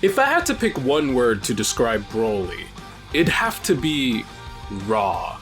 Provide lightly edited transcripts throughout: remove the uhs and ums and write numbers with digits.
If I had to pick one word to describe Broly, it'd have to be raw.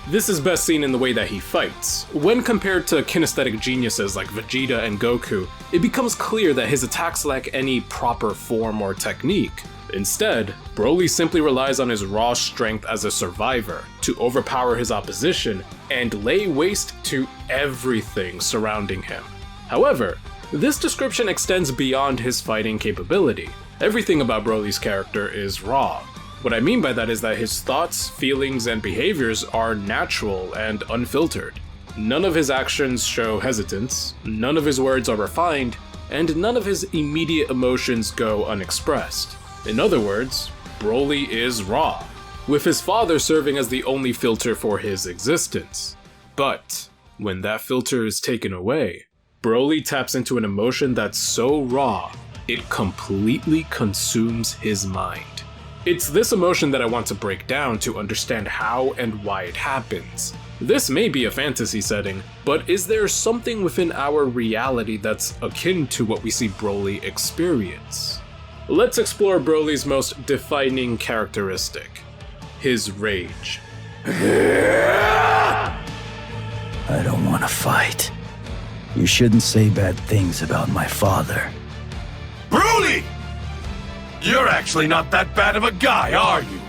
This is best seen in the way that he fights. When compared to kinesthetic geniuses like Vegeta and Goku, it becomes clear that his attacks lack any proper form or technique. Instead, Broly simply relies on his raw strength as a survivor to overpower his opposition and lay waste to everything surrounding him. However, this description extends beyond his fighting capability. Everything about Broly's character is raw. What I mean by that is that his thoughts, feelings, and behaviors are natural and unfiltered. None of his actions show hesitance, none of his words are refined, and none of his immediate emotions go unexpressed. In other words, Broly is raw, with his father serving as the only filter for his existence. But when that filter is taken away, Broly taps into an emotion that's so raw, it completely consumes his mind. It's this emotion that I want to break down to understand how and why it happens. This may be a fantasy setting, but is there something within our reality that's akin to what we see Broly experience? Let's explore Broly's most defining characteristic, his rage. I don't want to fight. You shouldn't say bad things about my father. Broly! You're actually not that bad of a guy, are you?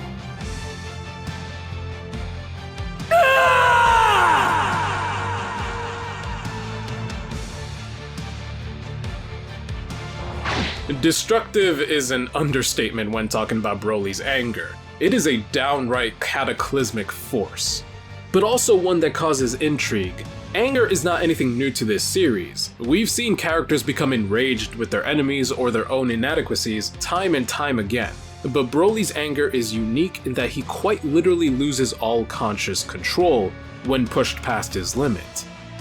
Destructive is an understatement when talking about Broly's anger. It is a downright cataclysmic force, but also one that causes intrigue. Anger is not anything new to this series. We've seen characters become enraged with their enemies or their own inadequacies time and time again. But Broly's anger is unique in that he quite literally loses all conscious control when pushed past his limit.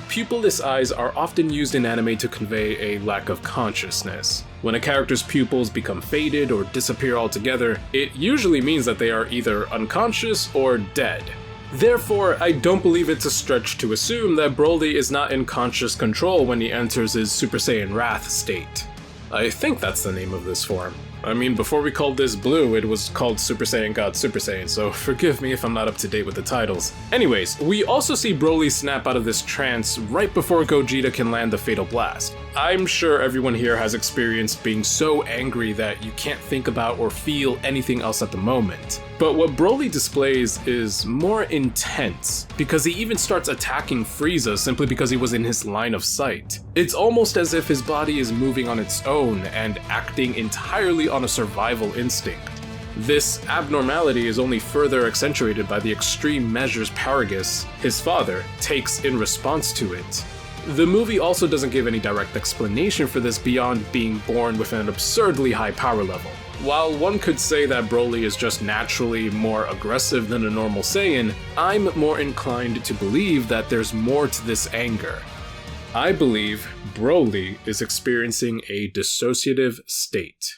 Pupilless eyes are often used in anime to convey a lack of consciousness. When a character's pupils become faded or disappear altogether, it usually means that they are either unconscious or dead. Therefore, I don't believe it's a stretch to assume that Broly is not in conscious control when he enters his Super Saiyan Wrath state. I think that's the name of this form. I mean, before we called this Blue, it was called Super Saiyan God Super Saiyan, so forgive me if I'm not up to date with the titles. Anyways, we also see Broly snap out of this trance right before Gogeta can land the Fatal Blast. I'm sure everyone here has experienced being so angry that you can't think about or feel anything else at the moment. But what Broly displays is more intense, because he even starts attacking Frieza simply because he was in his line of sight. It's almost as if his body is moving on its own and acting entirely on a survival instinct. This abnormality is only further accentuated by the extreme measures Paragus, his father, takes in response to it. The movie also doesn't give any direct explanation for this beyond being born with an absurdly high power level. While one could say that Broly is just naturally more aggressive than a normal Saiyan, I'm more inclined to believe that there's more to this anger. I believe Broly is experiencing a dissociative state.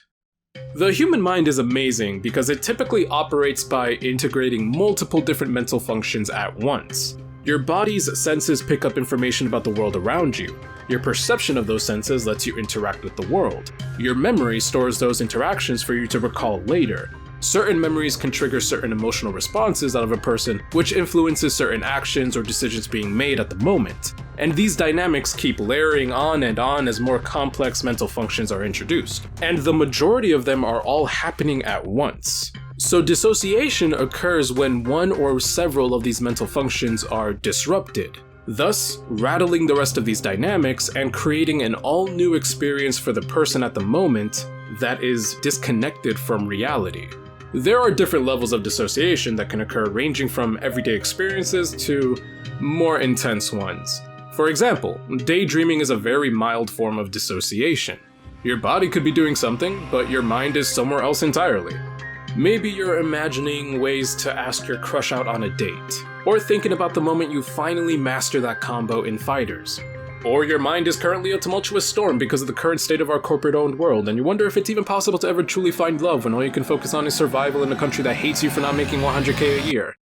The human mind is amazing because it typically operates by integrating multiple different mental functions at once. Your body's senses pick up information about the world around you. Your perception of those senses lets you interact with the world. Your memory stores those interactions for you to recall later. Certain memories can trigger certain emotional responses out of a person, which influences certain actions or decisions being made at the moment. And these dynamics keep layering on and on as more complex mental functions are introduced. And the majority of them are all happening at once. So dissociation occurs when one or several of these mental functions are disrupted, thus rattling the rest of these dynamics and creating an all-new experience for the person at the moment that is disconnected from reality. There are different levels of dissociation that can occur, ranging from everyday experiences to more intense ones. For example, daydreaming is a very mild form of dissociation. Your body could be doing something, but your mind is somewhere else entirely. Maybe you're imagining ways to ask your crush out on a date, or thinking about the moment you finally master that combo in Fighters. Or your mind is currently a tumultuous storm because of the current state of our corporate-owned world, and you wonder if it's even possible to ever truly find love when all you can focus on is survival in a country that hates you for not making 100K a year.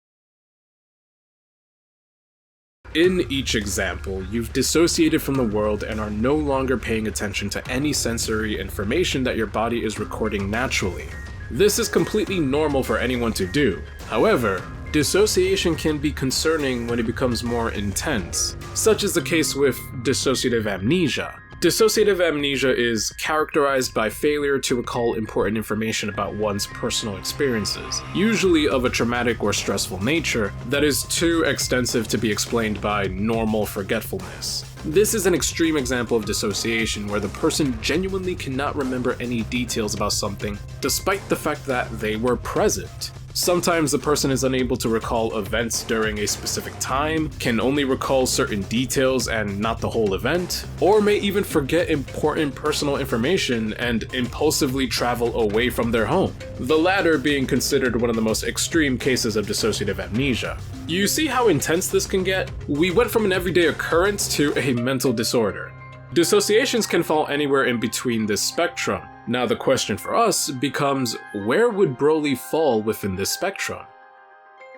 In each example, you've dissociated from the world and are no longer paying attention to any sensory information that your body is recording naturally. This is completely normal for anyone to do. However, dissociation can be concerning when it becomes more intense, such as the case with dissociative amnesia. Dissociative amnesia is characterized by failure to recall important information about one's personal experiences, usually of a traumatic or stressful nature, that is too extensive to be explained by normal forgetfulness. This is an extreme example of dissociation where the person genuinely cannot remember any details about something, despite the fact that they were present. Sometimes the person is unable to recall events during a specific time, can only recall certain details and not the whole event, or may even forget important personal information and impulsively travel away from their home, the latter being considered one of the most extreme cases of dissociative amnesia. You see how intense this can get? We went from an everyday occurrence to a mental disorder. Dissociations can fall anywhere in between this spectrum. Now the question for us becomes, where would Broly fall within this spectrum?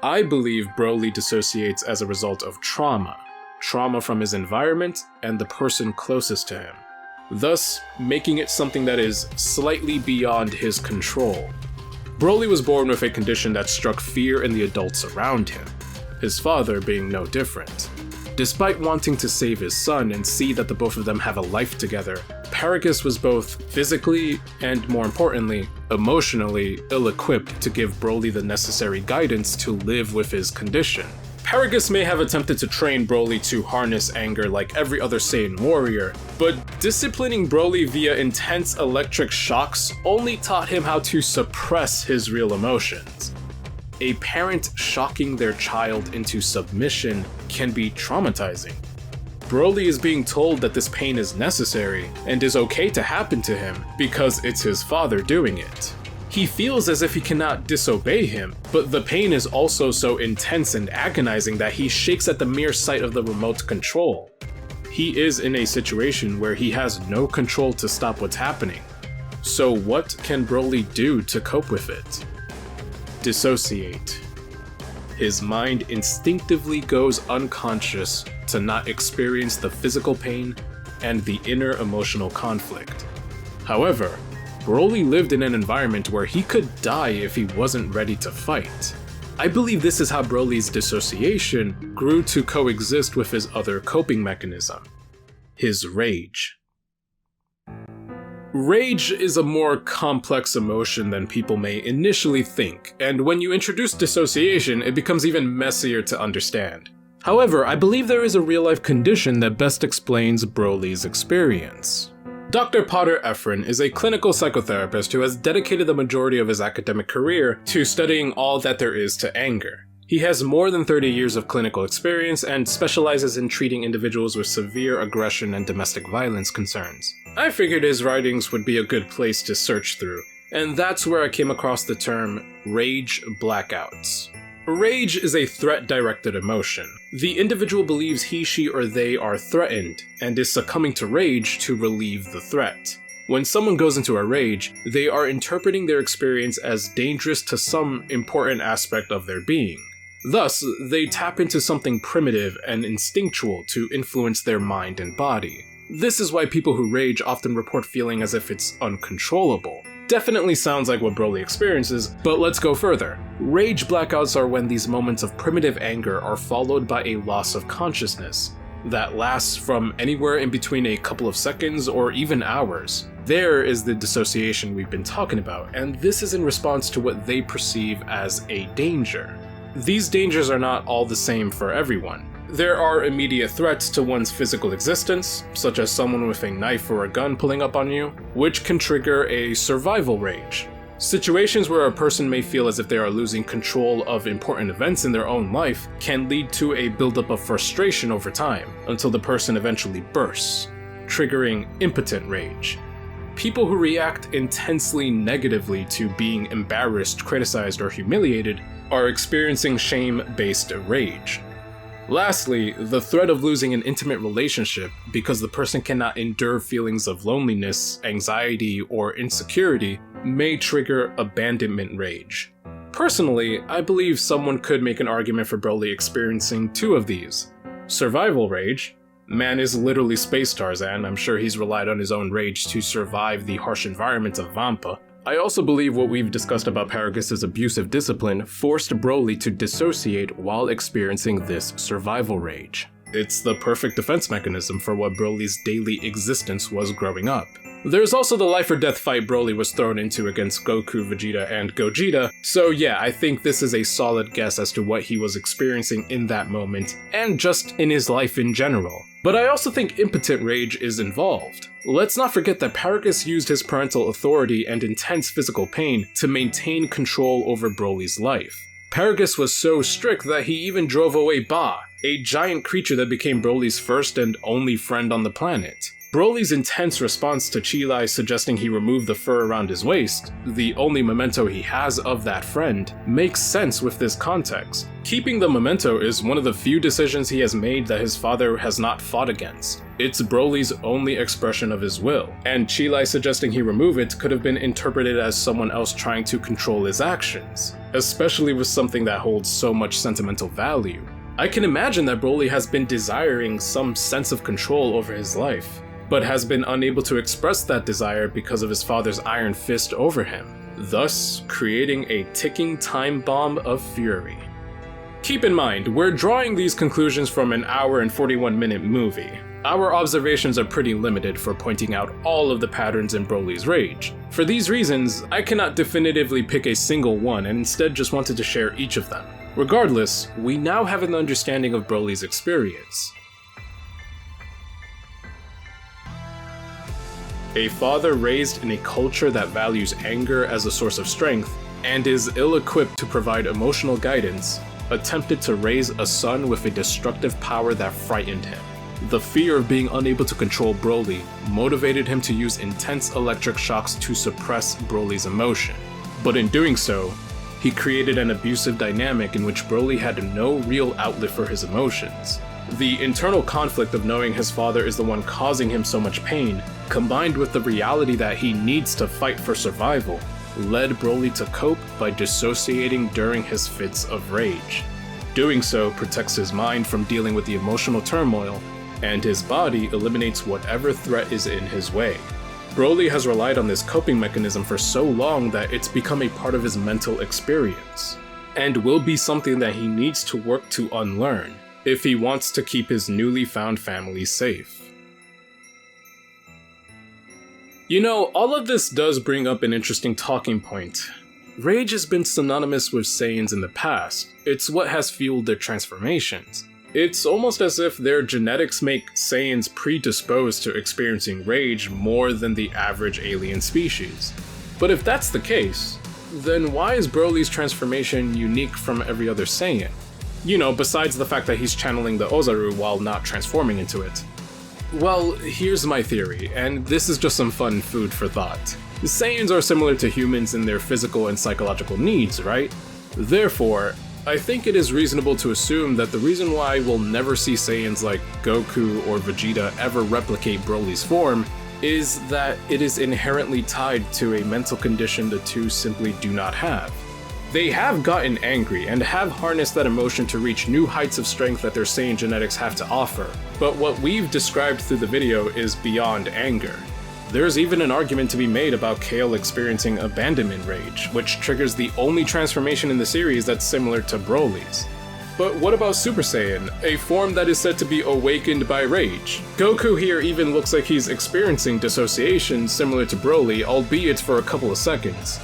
I believe Broly dissociates as a result of trauma from his environment and the person closest to him, thus making it something that is slightly beyond his control. Broly was born with a condition that struck fear in the adults around him, his father being no different. Despite wanting to save his son and see that the both of them have a life together, Paragus was both physically and, more importantly, emotionally ill-equipped to give Broly the necessary guidance to live with his condition. Paragus may have attempted to train Broly to harness anger like every other Saiyan warrior, but disciplining Broly via intense electric shocks only taught him how to suppress his real emotions. A parent shocking their child into submission can be traumatizing. Broly is being told that this pain is necessary and is okay to happen to him because it's his father doing it. He feels as if he cannot disobey him, but the pain is also so intense and agonizing that he shakes at the mere sight of the remote control. He is in a situation where he has no control to stop what's happening. So what can Broly do to cope with it? Dissociate. His mind instinctively goes unconscious to not experience the physical pain and the inner emotional conflict. However, Broly lived in an environment where he could die if he wasn't ready to fight. I believe this is how Broly's dissociation grew to coexist with his other coping mechanism, his rage. Rage is a more complex emotion than people may initially think, and when you introduce dissociation, it becomes even messier to understand. However, I believe there is a real-life condition that best explains Broly's experience. Dr. Potter Efren is a clinical psychotherapist who has dedicated the majority of his academic career to studying all that there is to anger. He has more than 30 years of clinical experience and specializes in treating individuals with severe aggression and domestic violence concerns. I figured his writings would be a good place to search through, and that's where I came across the term rage blackouts. Rage is a threat-directed emotion. The individual believes he, she, or they are threatened, and is succumbing to rage to relieve the threat. When someone goes into a rage, they are interpreting their experience as dangerous to some important aspect of their being. Thus, they tap into something primitive and instinctual to influence their mind and body. This is why people who rage often report feeling as if it's uncontrollable. Definitely sounds like what Broly experiences, but let's go further. Rage blackouts are when these moments of primitive anger are followed by a loss of consciousness that lasts from anywhere in between a couple of seconds or even hours. There is the dissociation we've been talking about, and this is in response to what they perceive as a danger. These dangers are not all the same for everyone. There are immediate threats to one's physical existence, such as someone with a knife or a gun pulling up on you, which can trigger a survival rage. Situations where a person may feel as if they are losing control of important events in their own life can lead to a buildup of frustration over time, until the person eventually bursts, triggering impotent rage. People who react intensely negatively to being embarrassed, criticized, or humiliated are experiencing shame-based rage. Lastly, the threat of losing an intimate relationship because the person cannot endure feelings of loneliness, anxiety, or insecurity may trigger abandonment rage. Personally, I believe someone could make an argument for Broly experiencing two of these. Survival rage. Man is literally Space Tarzan. I'm sure he's relied on his own rage to survive the harsh environments of Vampa. I also believe what we've discussed about Paragus' abusive discipline forced Broly to dissociate while experiencing this survival rage. It's the perfect defense mechanism for what Broly's daily existence was growing up. There's also the life or death fight Broly was thrown into against Goku, Vegeta, and Gogeta, so yeah, I think this is a solid guess as to what he was experiencing in that moment, and just in his life in general. But I also think impotent rage is involved. Let's not forget that Paragus used his parental authority and intense physical pain to maintain control over Broly's life. Paragus was so strict that he even drove away Ba, a giant creature that became Broly's first and only friend on the planet. Broly's intense response to Chilai suggesting he remove the fur around his waist, the only memento he has of that friend, makes sense with this context. Keeping the memento is one of the few decisions he has made that his father has not fought against. It's Broly's only expression of his will, and Chilai suggesting he remove it could have been interpreted as someone else trying to control his actions, especially with something that holds so much sentimental value. I can imagine that Broly has been desiring some sense of control over his life, but has been unable to express that desire because of his father's iron fist over him, thus creating a ticking time bomb of fury. Keep in mind, we're drawing these conclusions from an hour and 41-minute movie. Our observations are pretty limited for pointing out all of the patterns in Broly's rage. For these reasons, I cannot definitively pick a single one and instead just wanted to share each of them. Regardless, we now have an understanding of Broly's experience. A father raised in a culture that values anger as a source of strength and is ill-equipped to provide emotional guidance, attempted to raise a son with a destructive power that frightened him. The fear of being unable to control Broly motivated him to use intense electric shocks to suppress Broly's emotion. But in doing so, he created an abusive dynamic in which Broly had no real outlet for his emotions. The internal conflict of knowing his father is the one causing him so much pain, combined with the reality that he needs to fight for survival, led Broly to cope by dissociating during his fits of rage. Doing so protects his mind from dealing with the emotional turmoil, and his body eliminates whatever threat is in his way. Broly has relied on this coping mechanism for so long that it's become a part of his mental experience, and will be something that he needs to work to unlearn if he wants to keep his newly found family safe. You know, all of this does bring up an interesting talking point. Rage has been synonymous with Saiyans in the past. It's what has fueled their transformations. It's almost as if their genetics make Saiyans predisposed to experiencing rage more than the average alien species. But if that's the case, then why is Broly's transformation unique from every other Saiyan? You know, besides the fact that he's channeling the Ozaru while not transforming into it. Well, here's my theory, and this is just some fun food for thought. Saiyans are similar to humans in their physical and psychological needs, right? Therefore, I think it is reasonable to assume that the reason why we'll never see Saiyans like Goku or Vegeta ever replicate Broly's form is that it is inherently tied to a mental condition the two simply do not have. They have gotten angry and have harnessed that emotion to reach new heights of strength that their Saiyan genetics have to offer, but what we've described through the video is beyond anger. There's even an argument to be made about Kale experiencing abandonment rage, which triggers the only transformation in the series that's similar to Broly's. But what about Super Saiyan, a form that is said to be awakened by rage? Goku here even looks like he's experiencing dissociation similar to Broly, albeit for a couple of seconds.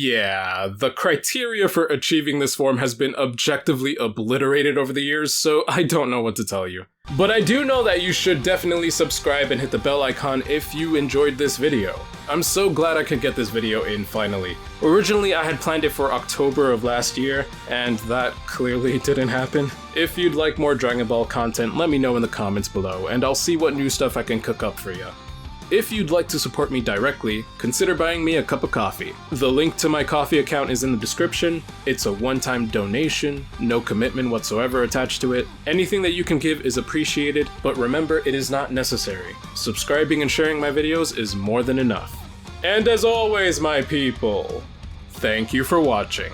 Yeah, the criteria for achieving this form has been objectively obliterated over the years, so I don't know what to tell you. But I do know that you should definitely subscribe and hit the bell icon if you enjoyed this video. I'm so glad I could get this video in finally. Originally I had planned it for October of last year, and that clearly didn't happen. If you'd like more Dragon Ball content, let me know in the comments below, and I'll see what new stuff I can cook up for you. If you'd like to support me directly, consider buying me a cup of coffee. The link to my Ko-fi account is in the description. It's a one-time donation, no commitment whatsoever attached to it. Anything that you can give is appreciated, but remember, it is not necessary. Subscribing and sharing my videos is more than enough. And as always, my people, thank you for watching.